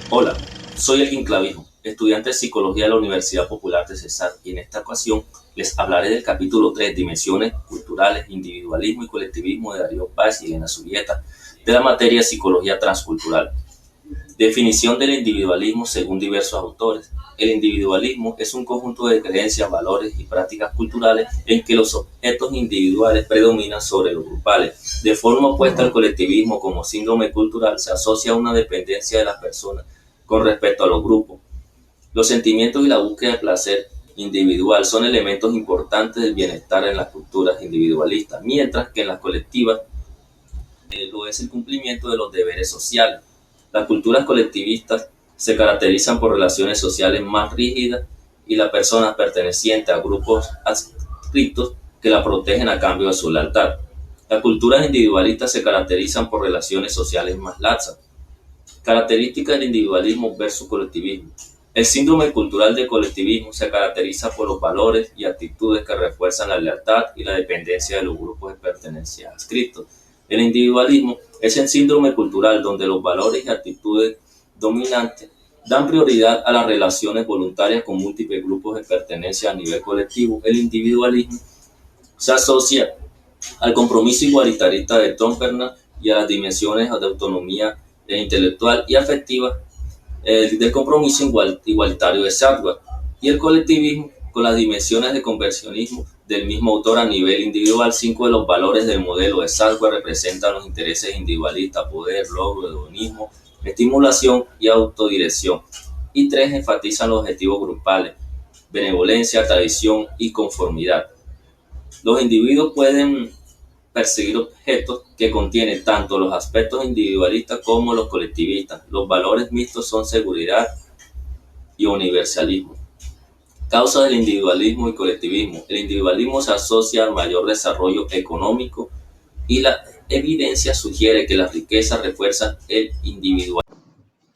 Hola, soy Elgin Clavijo, estudiante de Psicología de la Universidad Popular de Cesar, y en esta ocasión les hablaré del capítulo 3, Dimensiones culturales, individualismo y colectivismo, de Darío Páez y Elena Zurieta, de la materia Psicología Transcultural. Definición del individualismo según diversos autores. El individualismo es un conjunto de creencias, valores y prácticas culturales en que los objetos individuales predominan sobre los grupales. De forma opuesta al colectivismo, como síndrome cultural, se asocia a una dependencia de las personas con respecto a los grupos. Los sentimientos y la búsqueda de placer individual son elementos importantes del bienestar en las culturas individualistas, mientras que en las colectivas lo es el cumplimiento de los deberes sociales. Las culturas colectivistas se caracterizan por relaciones sociales más rígidas y las personas pertenecientes a grupos adscritos que la protegen a cambio de su lealtad. Las culturas individualistas se caracterizan por relaciones sociales más laxas. Características del individualismo versus colectivismo. El síndrome cultural del colectivismo se caracteriza por los valores y actitudes que refuerzan la lealtad y la dependencia de los grupos de pertenencia adscritos. El individualismo es el síndrome cultural donde los valores y actitudes dominantes dan prioridad a las relaciones voluntarias con múltiples grupos de pertenencia a nivel colectivo. El individualismo se asocia al compromiso igualitarista de Trumperna y a las dimensiones de autonomía intelectual y afectiva del compromiso igualitario de Sadwell, y el colectivismo con las dimensiones de conversionismo del mismo autor a nivel individual. Cinco de los valores del modelo de Sadwell representan los intereses individualistas: poder, logro, hedonismo, estimulación y autodirección. Y tres enfatizan los objetivos grupales: benevolencia, tradición y conformidad. Los individuos pueden perseguir objetos que contienen tanto los aspectos individualistas como los colectivistas. Los valores mixtos son seguridad y universalismo. Causa del individualismo y colectivismo. El individualismo se asocia al mayor desarrollo económico y la evidencia sugiere que las riquezas refuerzan el individualismo.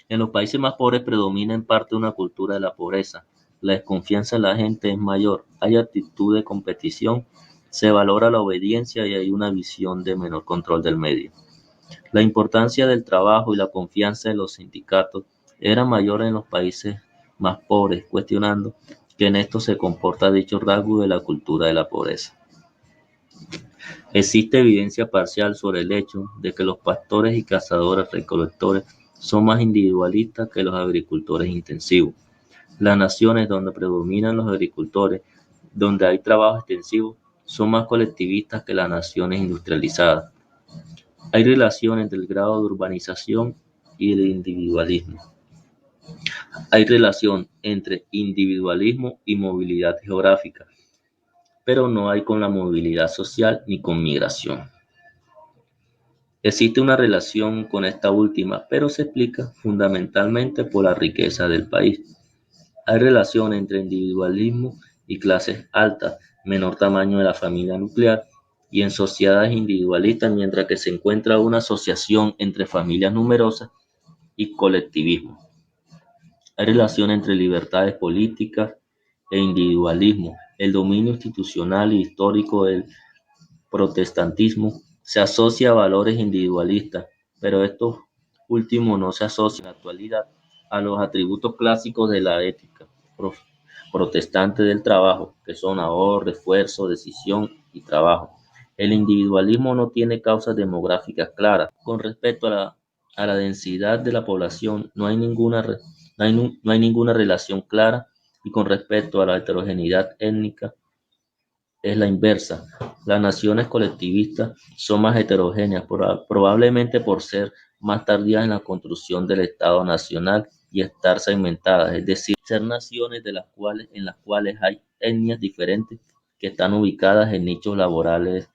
En los países más pobres predomina en parte una cultura de la pobreza. La desconfianza en la gente es mayor, hay actitud de competición, se valora la obediencia y hay una visión de menor control del medio. La importancia del trabajo y la confianza en los sindicatos era mayor en los países más pobres, cuestionando que en esto se comporta dicho rasgo de la cultura de la pobreza. Existe evidencia parcial sobre el hecho de que los pastores y cazadores recolectores son más individualistas que los agricultores intensivos. Las naciones donde predominan los agricultores, donde hay trabajo extensivo, son más colectivistas que las naciones industrializadas. Hay relación entre el grado de urbanización y el individualismo. Hay relación entre individualismo y movilidad geográfica, pero no hay con la movilidad social ni con migración. Existe una relación con esta última, pero se explica fundamentalmente por la riqueza del país. Hay relación entre individualismo y clases altas, menor tamaño de la familia nuclear, y en sociedades individualistas, mientras que se encuentra una asociación entre familias numerosas y colectivismo. Hay relación entre libertades políticas e individualismo. El dominio institucional y histórico del protestantismo se asocia a valores individualistas, pero estos últimos no se asocian en la actualidad a los atributos clásicos de la ética protestante del trabajo, que son ahorro, esfuerzo, decisión y trabajo. El individualismo no tiene causas demográficas claras. Con respecto a la densidad de la población, no hay ninguna relación clara, y con respecto a la heterogeneidad étnica, es la inversa. Las naciones colectivistas son más heterogéneas, probablemente por ser más tardías en la construcción del Estado nacional y estar segmentadas, es decir, ser naciones en las cuales hay etnias diferentes que están ubicadas en nichos laborales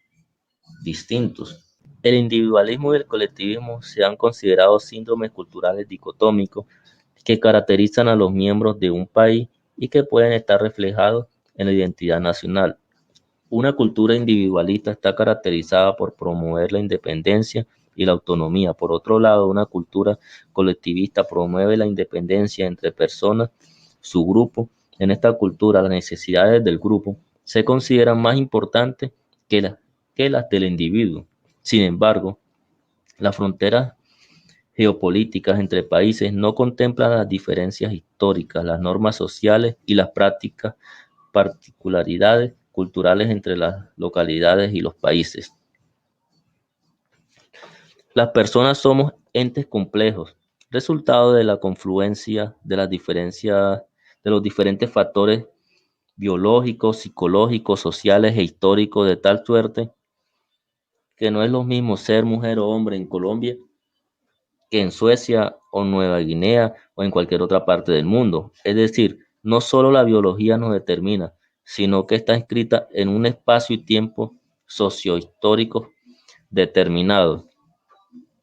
distintos. El individualismo y el colectivismo se han considerado síndromes culturales dicotómicos que caracterizan a los miembros de un país y que pueden estar reflejados en la identidad nacional. Una cultura individualista está caracterizada por promover la independencia y la autonomía. Por otro lado, una cultura colectivista promueve la independencia entre personas, su grupo. En esta cultura, las necesidades del grupo se consideran más importantes que las del individuo. Sin embargo, las fronteras geopolíticas entre países no contemplan las diferencias históricas, las normas sociales y las prácticas particularidades culturales entre las localidades y los países. Las personas somos entes complejos, resultado de la confluencia de las diferencias de los diferentes factores biológicos, psicológicos, sociales e históricos, de tal suerte que no es lo mismo ser mujer o hombre en Colombia que en Suecia o Nueva Guinea o en cualquier otra parte del mundo. Es decir, no solo la biología nos determina, sino que está inscrita en un espacio y tiempo sociohistórico determinado.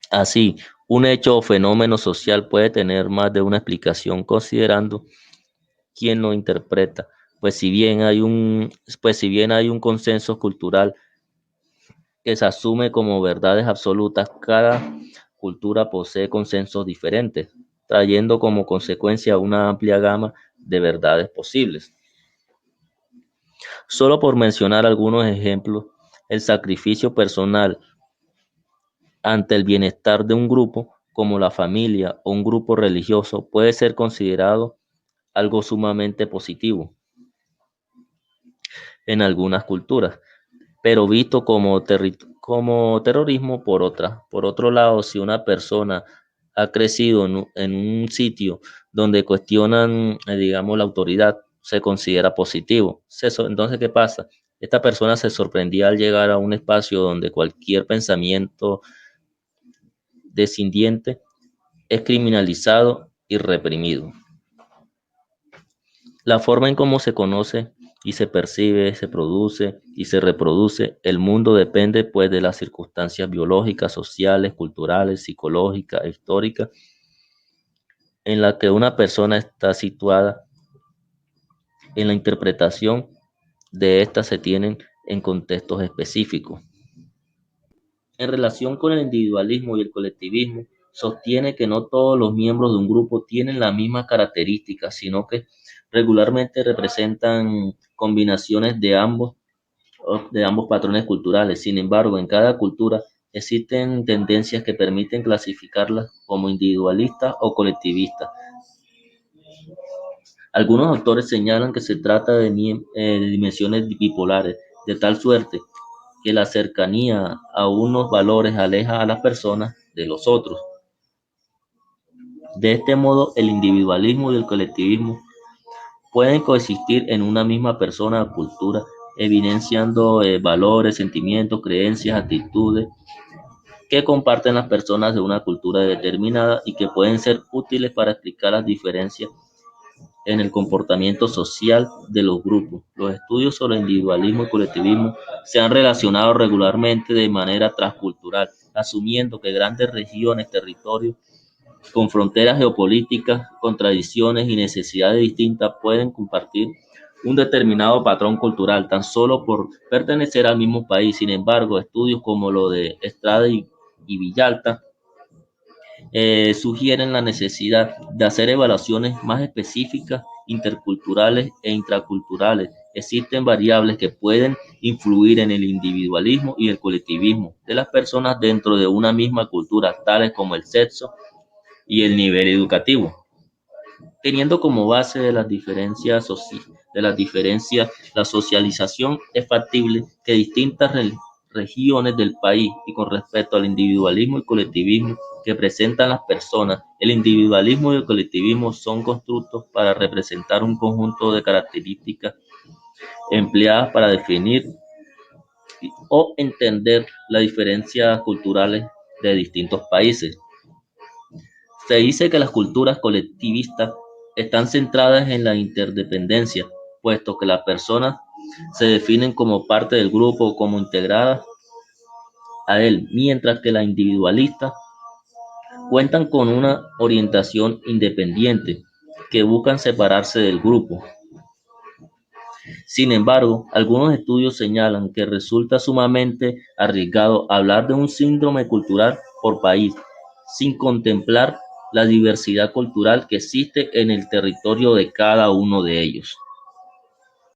Así, un hecho o fenómeno social puede tener más de una explicación considerando quién lo interpreta, pues si bien hay un consenso cultural que se asume como verdades absolutas, cada cultura posee consensos diferentes, trayendo como consecuencia una amplia gama de verdades posibles. Solo por mencionar algunos ejemplos, el sacrificio personal ante el bienestar de un grupo, como la familia o un grupo religioso, puede ser considerado algo sumamente positivo en algunas culturas, pero visto como terrorismo por otra. Por otro lado, si una persona ha crecido en un sitio donde cuestionan, digamos, la autoridad, se considera positivo. Entonces, ¿qué pasa? Esta persona se sorprendía al llegar a un espacio donde cualquier pensamiento descendiente es criminalizado y reprimido. La forma en cómo se conoce y se percibe, se produce y se reproduce el mundo depende pues de las circunstancias biológicas, sociales, culturales, psicológicas e históricas en la que una persona está situada. En la interpretación de estas se tienen en contextos específicos. En relación con el individualismo y el colectivismo, sostiene que no todos los miembros de un grupo tienen las mismas características, sino que regularmente representan combinaciones de ambos patrones culturales. Sin embargo, en cada cultura existen tendencias que permiten clasificarlas como individualistas o colectivistas. Algunos autores señalan que se trata de dimensiones bipolares, de tal suerte que la cercanía a unos valores aleja a las personas de los otros. De este modo, el individualismo y el colectivismo pueden coexistir en una misma persona o cultura, evidenciando valores, sentimientos, creencias, actitudes que comparten las personas de una cultura determinada y que pueden ser útiles para explicar las diferencias en el comportamiento social de los grupos. Los estudios sobre individualismo y colectivismo se han relacionado regularmente de manera transcultural, asumiendo que grandes regiones, territorios con fronteras geopolíticas, con tradiciones y necesidades distintas pueden compartir un determinado patrón cultural tan solo por pertenecer al mismo país. Sin embargo, estudios como lo de Estrada y Villalta sugieren la necesidad de hacer evaluaciones más específicas, interculturales e intraculturales. Existen variables que pueden influir en el individualismo y el colectivismo de las personas dentro de una misma cultura, tales como el sexo y el nivel educativo. Teniendo como base de las diferencias, la socialización, es factible que distintas regiones del país y con respecto al individualismo y colectivismo que presentan las personas, el individualismo y el colectivismo son constructos para representar un conjunto de características empleadas para definir o entender las diferencias culturales de distintos países. Se dice que las culturas colectivistas están centradas en la interdependencia, puesto que las personas se definen como parte del grupo o como integradas a él, mientras que las individualistas cuentan con una orientación independiente, que buscan separarse del grupo. Sin embargo, algunos estudios señalan que resulta sumamente arriesgado hablar de un síndrome cultural por país, sin contemplar la diversidad cultural que existe en el territorio de cada uno de ellos.